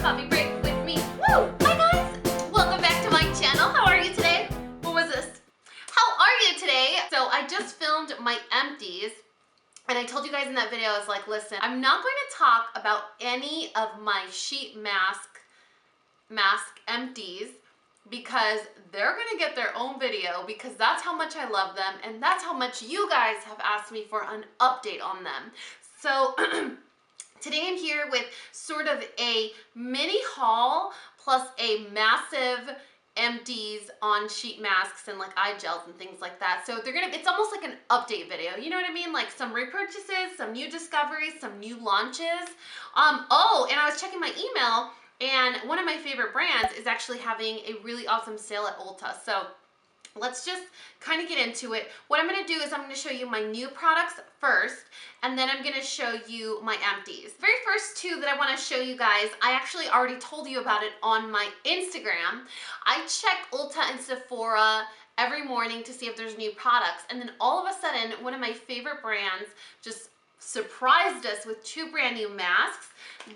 Coffee break with me. Woo! Hi guys! Welcome back to my channel. How are you today? What was this? How are you today? So I just filmed my empties and I told you guys in that video, I was like, listen, I'm not going to talk about any of my sheet mask empties because they're gonna get their own video because that's how much I love them and that's how much you guys have asked me for an update on them. So today I'm here with sort of a mini haul plus a massive empties on sheet masks and like eye gels and things like that. So it's almost like an update video, you know what I mean? Like some repurchases, some new discoveries, some new launches. Oh, and I was checking my email and one of my favorite brands is actually having a really awesome sale at Ulta. So let's just kind of get into it. What I'm going to do is I'm going to show you my new products first, and then I'm going to show you my empties. The very first two that I want to show you guys, I actually already told you about it on my Instagram. I check Ulta and Sephora every morning to see if there's new products, and then all of a sudden, one of my favorite brands just surprised us with two brand new masks.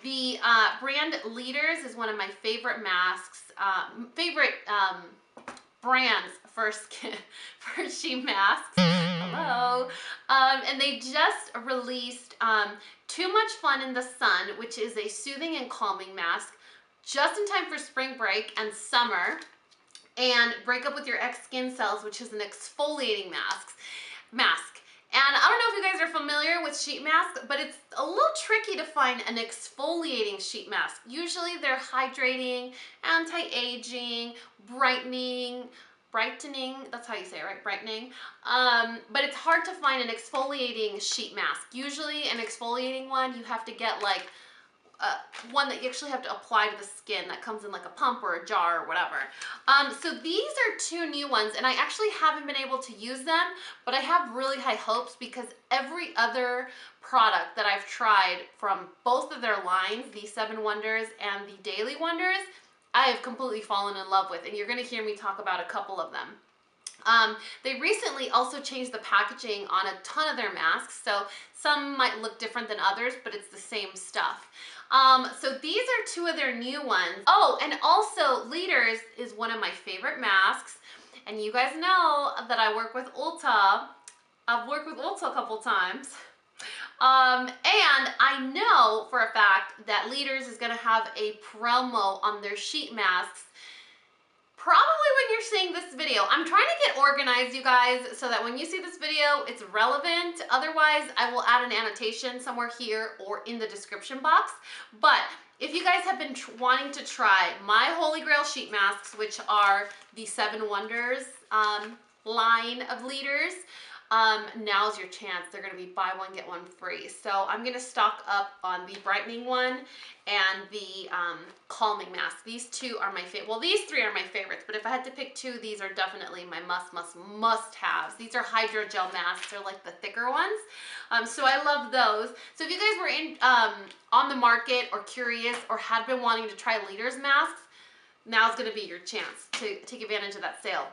The brand Leaders is one of my favorite masks, brands for sheet masks. Hello. And they just released Too Much Fun in the Sun, which is a soothing and calming mask just in time for spring break and summer, and Break Up With Your Ex Skin Cells, which is an exfoliating mask. And I don't know if you guys are familiar with sheet masks, but it's a little tricky to find an exfoliating sheet mask. Usually they're hydrating, anti-aging, brightening, that's how you say it, right? Brightening. But it's hard to find an exfoliating sheet mask. Usually an exfoliating one, you have to get like one that you actually have to apply to the skin that comes in like a pump or a jar or whatever. So these are two new ones and I actually haven't been able to use them, but I have really high hopes because every other product that I've tried from both of their lines, the 7 Wonders and the Daily Wonders, I have completely fallen in love with, and you're gonna hear me talk about a couple of them. They recently also changed the packaging on a ton of their masks, so some might look different than others, but it's the same stuff. So these are two of their new ones. Oh, and also Leaders is one of my favorite masks, and you guys know that I work with Ulta. I've worked with Ulta a couple times. And I know for a fact that Leaders is gonna have a promo on their sheet masks probably when you're seeing this video. I'm trying to get organized, you guys, so that when you see this video, it's relevant. Otherwise, I will add an annotation somewhere here or in the description box. But if you guys have been wanting to try my Holy Grail sheet masks, which are the 7 Wonders line of Leaders, now's your chance. They're gonna be buy one, get one free. So I'm gonna stock up on the brightening one and the calming mask. These two are my favorite. Well, these three are my favorites, but if I had to pick two, these are definitely my must-haves. These are hydrogel masks. They're like the thicker ones. So I love those. So if you guys were in on the market or curious or had been wanting to try Leaders masks, now's gonna be your chance to take advantage of that sale.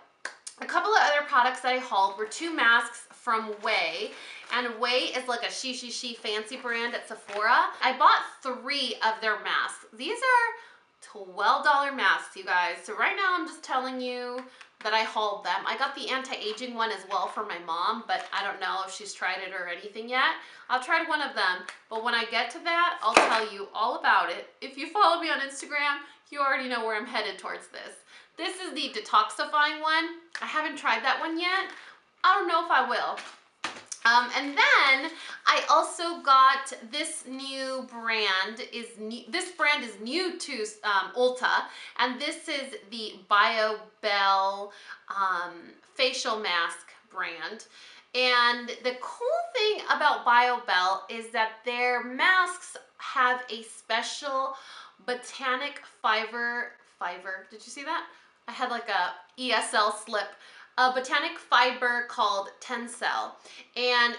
A couple of other products that I hauled were two masks from Way, and Way is like a she fancy brand at Sephora. I bought 3 of their masks. These are $12 masks, you guys. So right now I'm just telling you that I hauled them. I got the anti-aging one as well for my mom, but I don't know if she's tried it or anything yet. I've tried one of them, but when I get to that, I'll tell you all about it. If you follow me on Instagram, you already know where I'm headed towards this. This is the detoxifying one. I haven't tried that one yet. I don't know if I will. And then I also got this new brand. This brand is new to Ulta, and this is the Biobelle facial mask brand. And the cool thing about Biobelle is that their masks have a special botanic fiber. Did you see that? I had like a ESL slip. A botanic fiber called Tencel, and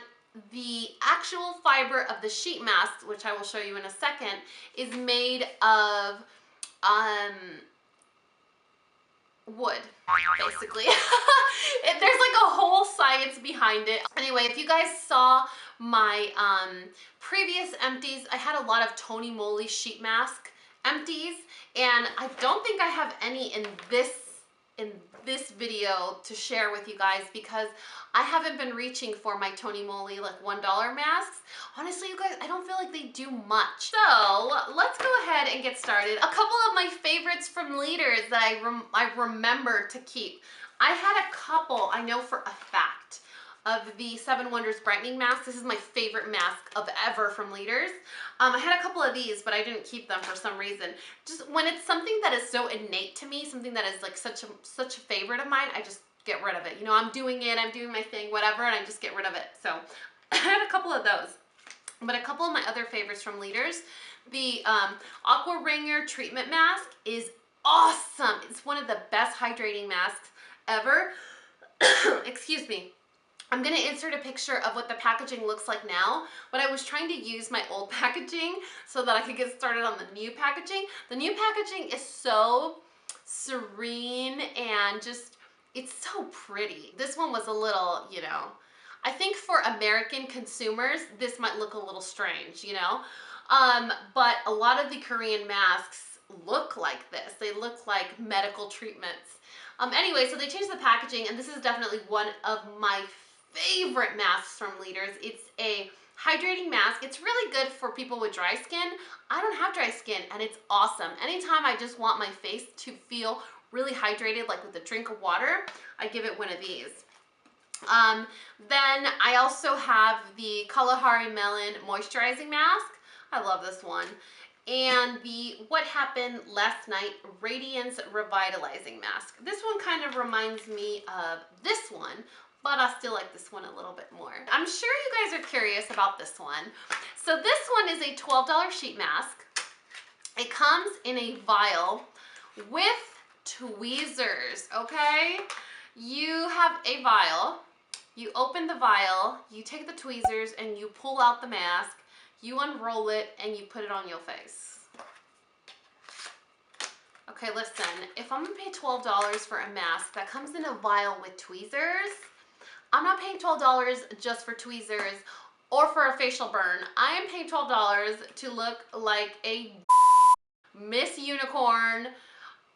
the actual fiber of the sheet mask, which I will show you in a second, is made of wood, basically. There's like a whole science behind it. Anyway, if you guys saw my previous empties, I had a lot of Moly sheet mask empties, and I don't think I have any in this video to share with you guys because I haven't been reaching for my Tony Moly like $1 masks. Honestly, you guys, I don't feel like they do much. So let's go ahead and get started. A couple of my favorites from Leaders that I remember to keep. I had a couple, I know for a fact, of the 7 Wonders Brightening Mask. This is my favorite mask of ever from Leaders. I had a couple of these, but I didn't keep them for some reason. Just when it's something that is so innate to me, something that is like such a favorite of mine, I just get rid of it. You know, I'm doing my thing, whatever, and I just get rid of it. So I had a couple of those. But a couple of my other favorites from Leaders, the Aquaringer treatment mask is awesome. It's one of the best hydrating masks ever. Excuse me. I'm gonna insert a picture of what the packaging looks like now, but I was trying to use my old packaging so that I could get started on the new packaging. The new packaging is so serene and just, it's so pretty. This one was a little, you know, I think for American consumers, this might look a little strange, you know? But a lot of the Korean masks look like this. They look like medical treatments. Anyway, so they changed the packaging, and this is definitely one of my favorite masks from Leaders. It's a hydrating mask. It's really good for people with dry skin. I don't have dry skin, and it's awesome. Anytime I just want my face to feel really hydrated, like with a drink of water, I give it one of these. Then I also have the Kalahari Melon Moisturizing Mask. I love this one. And the What Happened Last Night Radiance Revitalizing Mask. This one kind of reminds me of this one, but I still like this one a little bit more. I'm sure you guys are curious about this one. So this one is a $12 sheet mask. It comes in a vial with tweezers, okay? You have a vial, you open the vial, you take the tweezers and you pull out the mask, you unroll it and you put it on your face. Okay, listen, if I'm gonna pay $12 for a mask that comes in a vial with tweezers, I'm not paying $12 just for tweezers or for a facial burn. I am paying $12 to look like a Miss Unicorn,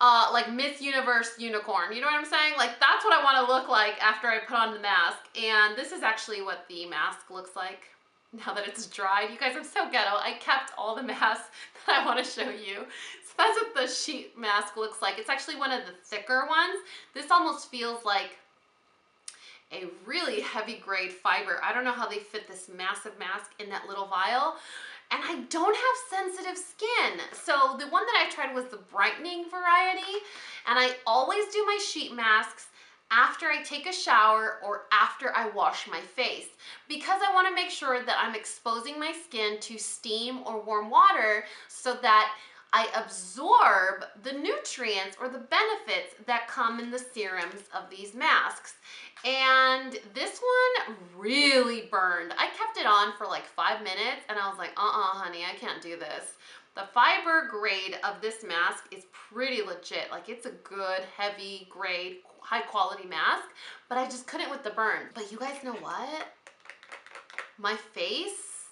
like Miss Universe unicorn. You know what I'm saying? Like, that's what I want to look like after I put on the mask. And this is actually what the mask looks like now that it's dried. You guys, I'm so ghetto. I kept all the masks that I want to show you. So that's what the sheet mask looks like. It's actually one of the thicker ones. This almost feels like a really heavy grade fiber. I don't know how they fit this massive mask in that little vial. And I don't have sensitive skin. So the one that I tried was the brightening variety. And I always do my sheet masks after I take a shower or after I wash my face, because I want to make sure that I'm exposing my skin to steam or warm water so that I absorb the nutrients or the benefits that come in the serums of these masks. And this one really burned. I kept it on for like 5 minutes and I was like, honey, I can't do this. The fiber grade of this mask is pretty legit. Like, it's a good, heavy grade, high quality mask, but I just couldn't with the burn. But you guys know what? My face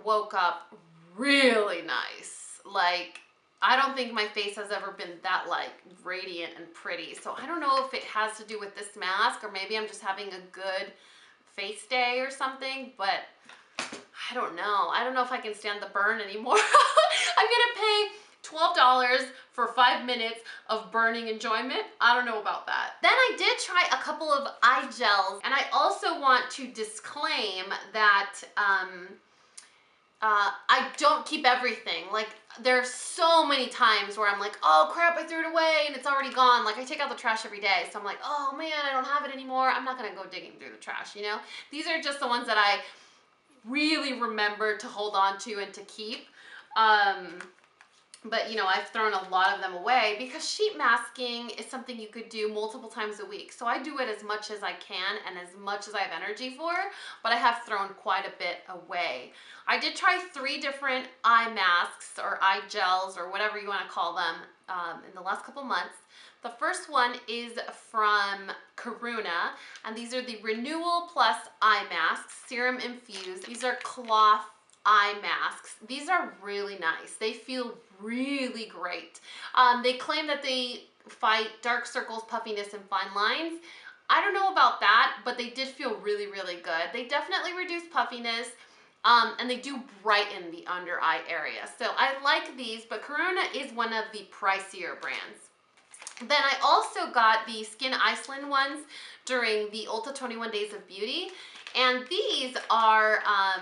woke up really nice. Like, I don't think my face has ever been that like radiant and pretty. So I don't know if it has to do with this mask or maybe I'm just having a good face day or something, but I don't know. I don't know if I can stand the burn anymore. I'm gonna pay $12 for 5 minutes of burning enjoyment. I don't know about that. Then I did try a couple of eye gels, and I also want to disclaim that I don't keep everything. Like, there's so many times where I'm like, oh crap, I threw it away and it's already gone. Like, I take out the trash every day. So I'm like, oh man, I don't have it anymore. I'm not gonna go digging through the trash, you know? These are just the ones that I really remember to hold on to and to keep. But you know, I've thrown a lot of them away because sheet masking is something you could do multiple times a week. So I do it as much as I can and as much as I have energy for, but I have thrown quite a bit away. I did try 3 different eye masks or eye gels or whatever you want to call them in the last couple months. The first one is from Karuna, and these are the Renewel Plus Eye Masks, Serum Infused. These are cloth eye masks. These are really nice. They feel really great. They claim that they fight dark circles, puffiness, and fine lines. I don't know about that, but they did feel really, really good. They definitely reduce puffiness, and they do brighten the under eye area. So I like these, but Karuna is one of the pricier brands. Then I also got the Skyn Iceland ones during the Ulta 21 Days of Beauty. And these are, I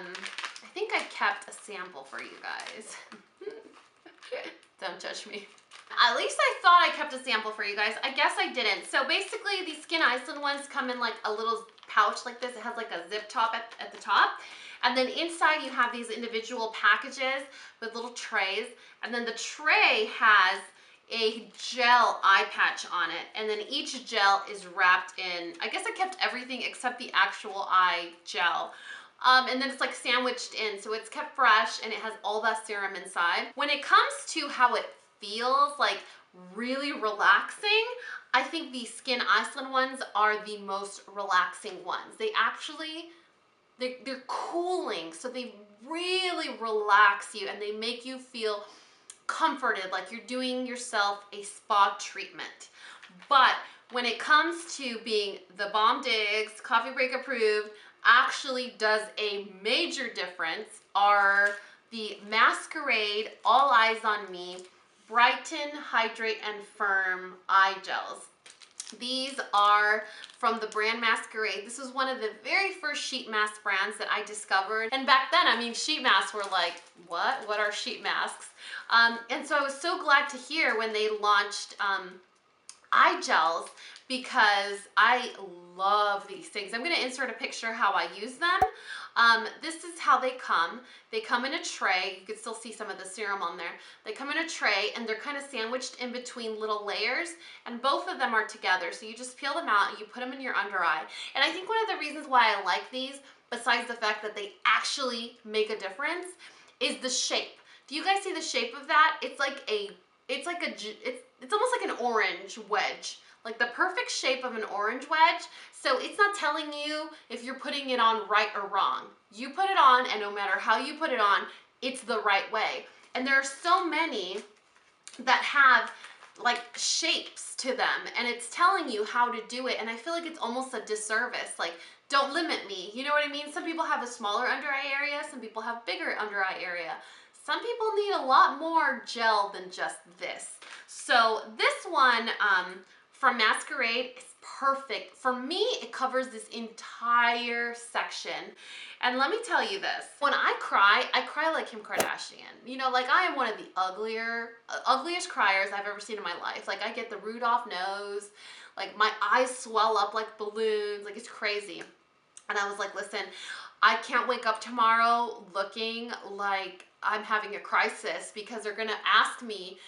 think I kept a sample for you guys. Don't judge me. At least I thought I kept a sample for you guys. I guess I didn't. So basically these Skyn Iceland ones come in like a little pouch like this. It has like a zip top at the top. And then inside you have these individual packages with little trays. And then the tray has a gel eye patch on it, and then each gel is wrapped in, I guess I kept everything except the actual eye gel. And then it's like sandwiched in, so it's kept fresh and it has all that serum inside. When it comes to how it feels, like really relaxing, I think the Skyn Iceland ones are the most relaxing ones. They actually, they're cooling, so they really relax you and they make you feel comforted, like you're doing yourself a spa treatment. But when it comes to being the Bomb Digs, Coffee Break approved, actually does a major difference are the Maskeraide All Eyes on Me Brighten, Hydrate, and Firm Eye Gels. These are from the brand Maskeraide. This was one of the very first sheet mask brands that I discovered. And back then, I mean, sheet masks were like, what? What are sheet masks? And so I was so glad to hear when they launched eye gels, because I love these things. I'm gonna insert a picture how I use them. This is how they come. They come in a tray. You can still see some of the serum on there. They come in a tray and they're kind of sandwiched in between little layers, and both of them are together. So you just peel them out and you put them in your under eye. And I think one of the reasons why I like these, besides the fact that they actually make a difference, is the shape. Do you guys see the shape of that? It's almost like an orange wedge. Like the perfect shape of an orange wedge. So it's not telling you if you're putting it on right or wrong. You put it on, and no matter how you put it on, it's the right way. And there are so many that have like shapes to them, and it's telling you how to do it. And I feel like it's almost a disservice. Like, don't limit me. You know what I mean? Some people have a smaller under eye area. Some people have bigger under eye area. Some people need a lot more gel than just this. So this one, from Maskeraide is perfect. For me, it covers this entire section. And let me tell you this, when I cry like Kim Kardashian. You know, like I am one of the ugliest criers I've ever seen in my life. Like I get the Rudolph nose, like my eyes swell up like balloons, like it's crazy. And I was like, listen, I can't wake up tomorrow looking like I'm having a crisis, because they're gonna ask me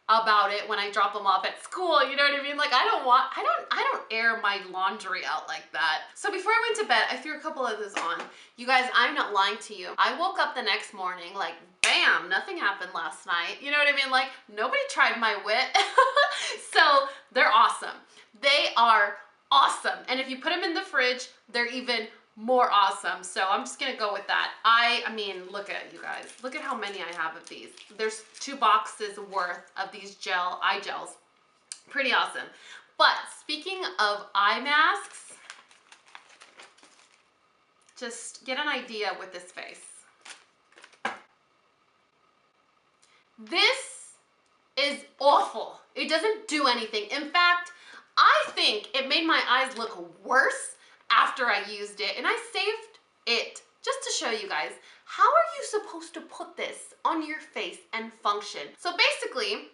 about it when I drop them off at school. You know what I mean? Like I don't air my laundry out like that. So before I went to bed, I threw a couple of those on. You guys, I'm not lying to you. I woke up the next morning like, bam, nothing happened last night. You know what I mean? Like nobody tried my wit. So they're awesome. They are awesome. And if you put them in the fridge, they're even more awesome. So I'm just gonna go with that. I mean, look at you guys. Look at how many I have of these. There's 2 boxes worth of these eye gels. Pretty awesome. But speaking of eye masks, just get an idea with this face. This is awful. It doesn't do anything. In fact, I think it made my eyes look worse after I used it, and I saved it just to show you guys. How are you supposed to put this on your face and function? So basically,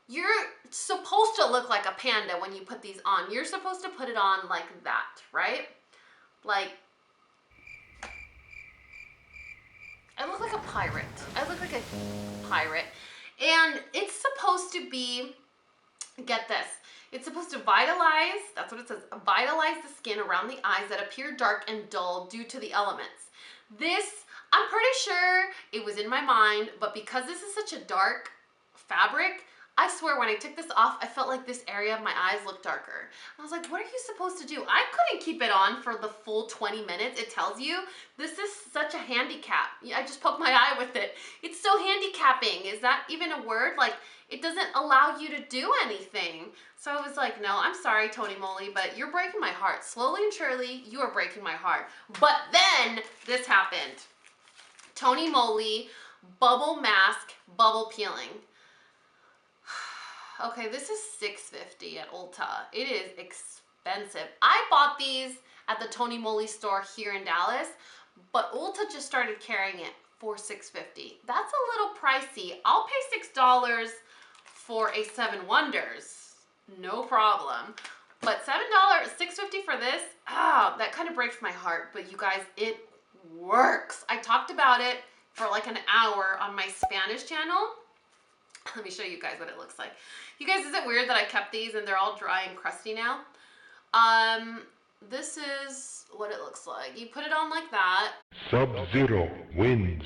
you're supposed to look like a panda when you put these on. You're supposed to put it on like that, right? Like, I look like a pirate. I look like a pirate. And it's supposed to be, get this, it's supposed to vitalize, that's what it says, vitalize the skin around the eyes that appear dark and dull due to the elements. This, I'm pretty sure it was in my mind, but because this is such a dark fabric, I swear when I took this off, I felt like this area of my eyes looked darker. I was like, what are you supposed to do? I couldn't keep it on for the full 20 minutes. It tells you this is such a handicap. I just poked my eye with it. It's so handicapping. Is that even a word? Like, it doesn't allow you to do anything. So I was like, no, I'm sorry, Tony Moly, but you're breaking my heart. Slowly and surely, you are breaking my heart. But then this happened. Tony Moly bubble mask, bubble peeling. Okay, this is $6.50 at Ulta. It is expensive. I bought these at the Tony Moly store here in Dallas, but Ulta just started carrying it for $6.50. That's a little pricey. I'll pay $6 for a 7 Wonders, no problem. But $6.50 for this, that kind of breaks my heart. But you guys, it works. I talked about it for like an hour on my Spanish channel. Let me show you guys what it looks like. You guys, is it weird that I kept these and they're all dry and crusty now? This is what it looks like. You put it on like that. Sub-Zero wins.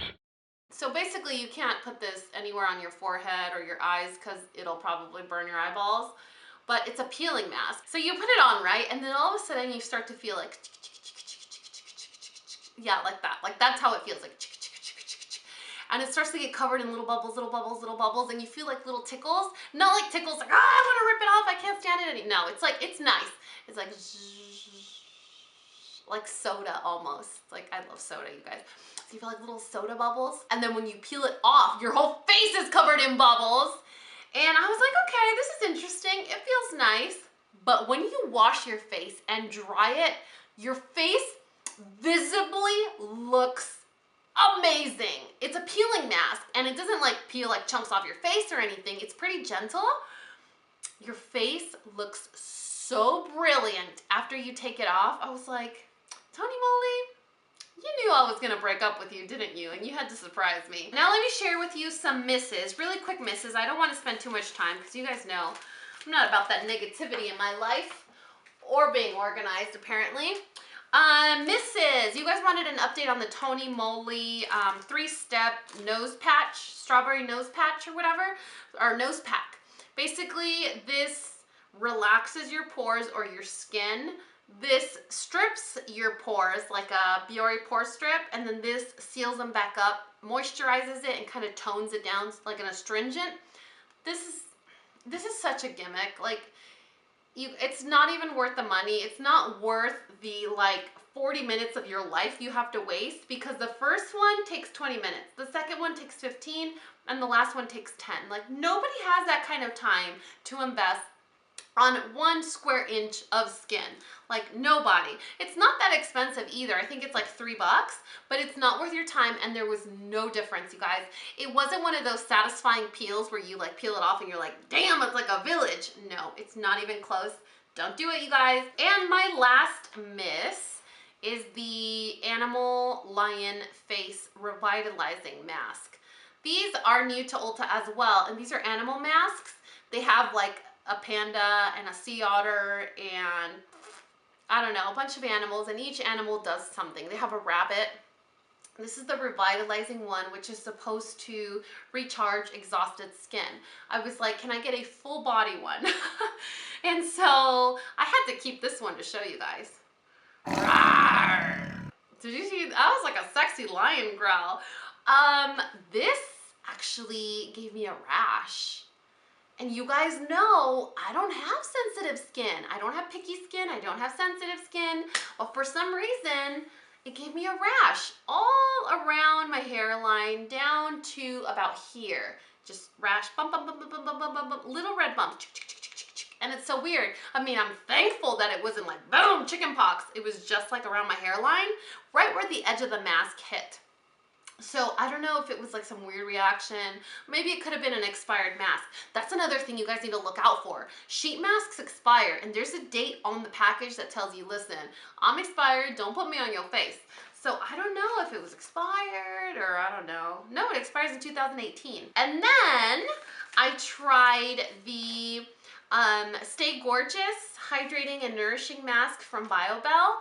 So basically you can't put this anywhere on your forehead or your eyes because it'll probably burn your eyeballs. But it's a peeling mask. So you put it on, right? And then all of a sudden you start to feel like, yeah, like that. Like that's how it feels, like. And it starts to get covered in little bubbles, and you feel like little tickles. Not like tickles, like, I want to rip it off, I can't stand it anymore. No, it's like, it's nice. It's like soda almost. Like, I love soda, you guys. So you feel like little soda bubbles. And then when you peel it off, your whole face is covered in bubbles. And I was like, okay, this is interesting. It feels nice. But when you wash your face and dry it, your face visibly looks amazing. It's a peeling mask and it doesn't like peel like chunks off your face or anything. It's pretty gentle. Your face looks so brilliant after you take it off. I was like, Tony Moly, you knew I was gonna break up with you, didn't you? And you had to surprise me. Now let me share with you some misses, really quick misses. I don't want to spend too much time because you guys know I'm not about that negativity in my life or being organized apparently. Misses, you guys wanted an update on the Tony Moly 3-step nose patch, strawberry nose patch or whatever, or nose pack. Basically, this relaxes your pores or your skin. This strips your pores like a Biore pore strip, and then this seals them back up, moisturizes it, and kind of tones it down like an astringent. This is such a gimmick. Like, it's not even worth the money. It's not worth the like 40 minutes of your life you have to waste, because the first one takes 20 minutes, the second one takes 15, and the last one takes 10. Like, nobody has that kind of time to invest on 1 square inch of skin. Like, nobody. It's not that expensive either. I think it's like $3, but it's not worth your time, and there was no difference, you guys. It wasn't one of those satisfying peels where you like peel it off and you're like, damn, it's like a village. No, it's not even close. Don't do it, you guys. And my last miss is the Animal Lion Face Revitalizing Mask. These are new to Ulta as well, and these are animal masks. They have like a panda and a sea otter and I don't know, a bunch of animals, and each animal does something. They have a rabbit. This is the revitalizing one, which is supposed to recharge exhausted skin. I was like, can I get a full body one? And so I had to keep this one to show you guys. Rawr. Did you see? That was like a sexy lion growl. This actually gave me a rash. And you guys know I don't have sensitive skin. I don't have picky skin. I don't have sensitive skin. But for some reason, it gave me a rash all around my hairline down to about here. Just rash, bump, bump, bump, bump, bump, bump, bump, bump, little red bump. And it's so weird. I mean, I'm thankful that it wasn't like, boom, chicken pox. It was just like around my hairline, right where the edge of the mask hit. So I don't know if it was like some weird reaction. Maybe it could have been an expired mask. That's another thing you guys need to look out for. Sheet masks expire, and there's a date on the package that tells you, listen, I'm expired, don't put me on your face. So I don't know if it was expired or I don't know. No, it expires in 2018. And then I tried the Stay Gorgeous Hydrating and Nourishing Mask from Biobelle.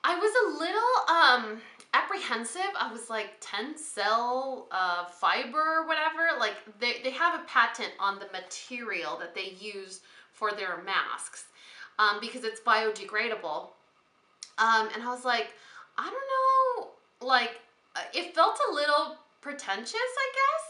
I was a little apprehensive. I was like, Tencel fiber or whatever. Like they have a patent on the material that they use for their masks because it's biodegradable. And I was like, I don't know, like it felt a little pretentious, I guess.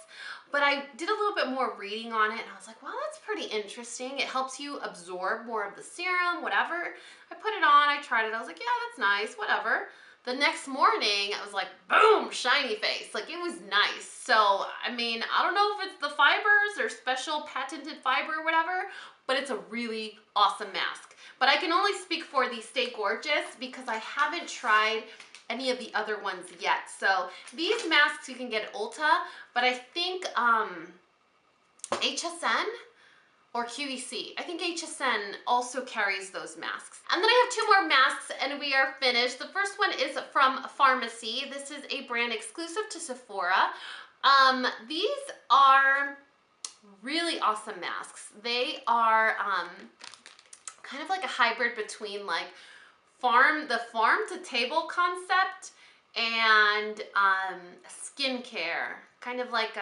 But I did a little bit more reading on it and I was like, wow, that's pretty interesting. It helps you absorb more of the serum, whatever. I put it on, I tried it, I was like, yeah, that's nice, whatever. The next morning, I was like, boom, shiny face. Like, it was nice. So, I mean, I don't know if it's the fibers or special patented fiber or whatever, but it's a really awesome mask. But I can only speak for the Stay Gorgeous because I haven't tried any of the other ones yet. So these masks you can get at Ulta, but I think HSN or QVC. I think HSN also carries those masks. And then I have two more masks and we are finished. The first one is from Farmacy. This is a brand exclusive to Sephora. These are really awesome masks. They are kind of like a hybrid between like the farm to table concept and skincare, kind of like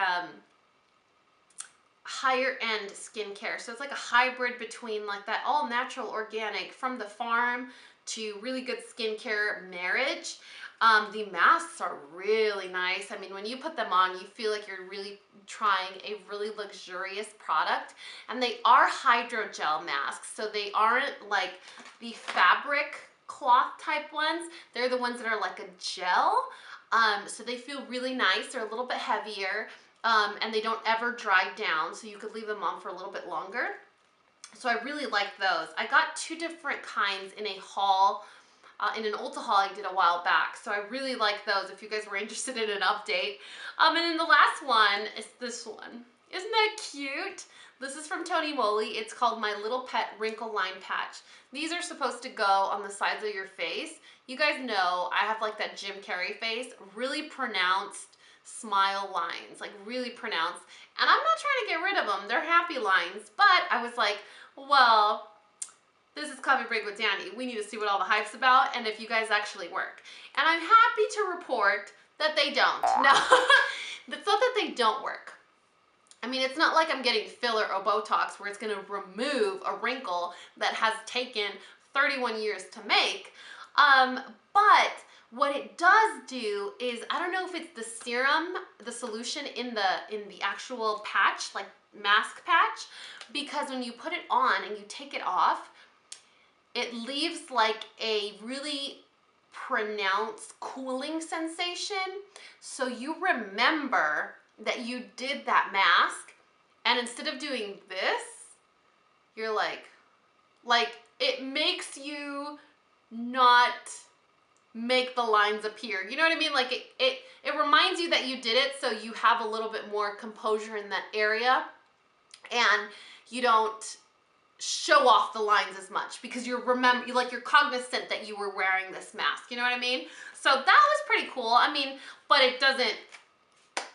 higher end skincare. So it's like a hybrid between like that all natural organic from the farm to really good skincare marriage. The masks are really nice. I mean, when you put them on, you feel like you're really trying a really luxurious product. And they are hydrogel masks, so they aren't like the fabric cloth type ones. They're the ones that are like a gel. So they feel really nice. They're a little bit heavier. And they don't ever dry down, so you could leave them on for a little bit longer. So I really like those. I got two different kinds in a haul, in an Ulta haul I did a while back. So I really like those if you guys were interested in an update. And then the last one is this one. Isn't that cute? This is from Moly. It's called My Little Pet Wrinkle Line Patch. These are supposed to go on the sides of your face. You guys know I have like that Jim Carrey face, really pronounced smile lines, like really pronounced. And I'm not trying to get rid of them. They're happy lines. But I was like, well, this is Coffee Break with Danny. We need to see what all the hype's about and if you guys actually work. And I'm happy to report that they don't. No, it's not that they don't work. I mean, it's not like I'm getting filler or Botox where it's going to remove a wrinkle that has taken 31 years to make. But what it does do is, I don't know if it's the serum, the solution in the actual patch, like mask patch, because when you put it on and you take it off, it leaves like a really pronounced cooling sensation. So you remember that you did that mask, and instead of doing this, you're like it makes you not make the lines appear. You know what I mean? Like it reminds you that you did it, so you have a little bit more composure in that area and you don't show off the lines as much because you're cognizant that you were wearing this mask. You know what I mean? So that was pretty cool. I mean, but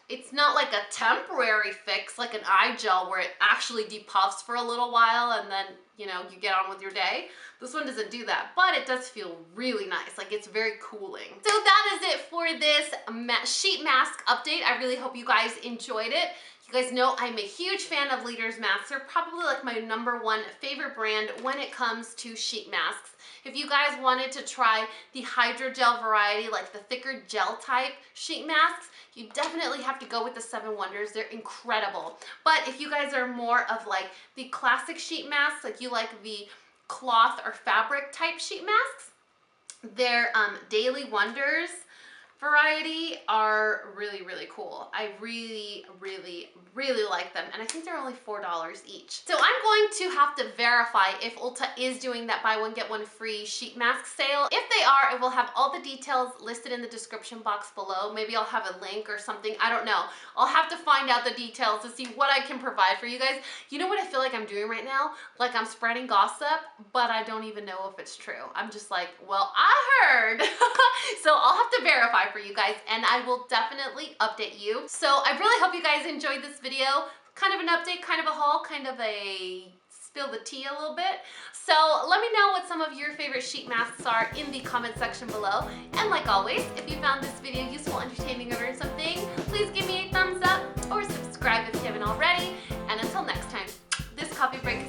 it's not like a temporary fix like an eye gel where it actually depuffs for a little while and then, you know, you get on with your day. This one doesn't do that, but it does feel really nice. Like, it's very cooling. So that is it for this sheet mask update. I really hope you guys enjoyed it. You guys know I'm a huge fan of Leader's masks. They're probably like my #1 favorite brand when it comes to sheet masks. If you guys wanted to try the hydrogel variety, like the thicker gel type sheet masks, you definitely have to go with the 7 Wonders. They're incredible. But if you guys are more of like the classic sheet masks, like you like the cloth or fabric type sheet masks, their Daily Wonders variety are really, really cool. I really, really, really like them, and I think they're only $4 each. So I'm going to have to verify if Ulta is doing that buy one get one free sheet mask sale. If they are, I will have all the details listed in the description box below. Maybe I'll have a link or something, I don't know. I'll have to find out the details to see what I can provide for you guys. You know what I feel like I'm doing right now? Like I'm spreading gossip, but I don't even know if it's true. I'm just like, well, I heard. So I'll have to verify for you guys, and I will definitely update you. So I really hope you guys enjoyed this video. Kind of an update, kind of a haul, kind of a spill the tea a little bit. So let me know what some of your favorite sheet masks are in the comment section below. And like always, if you found this video useful, entertaining, or learned something, please give me a thumbs up or subscribe if you haven't already. And until next time, this coffee break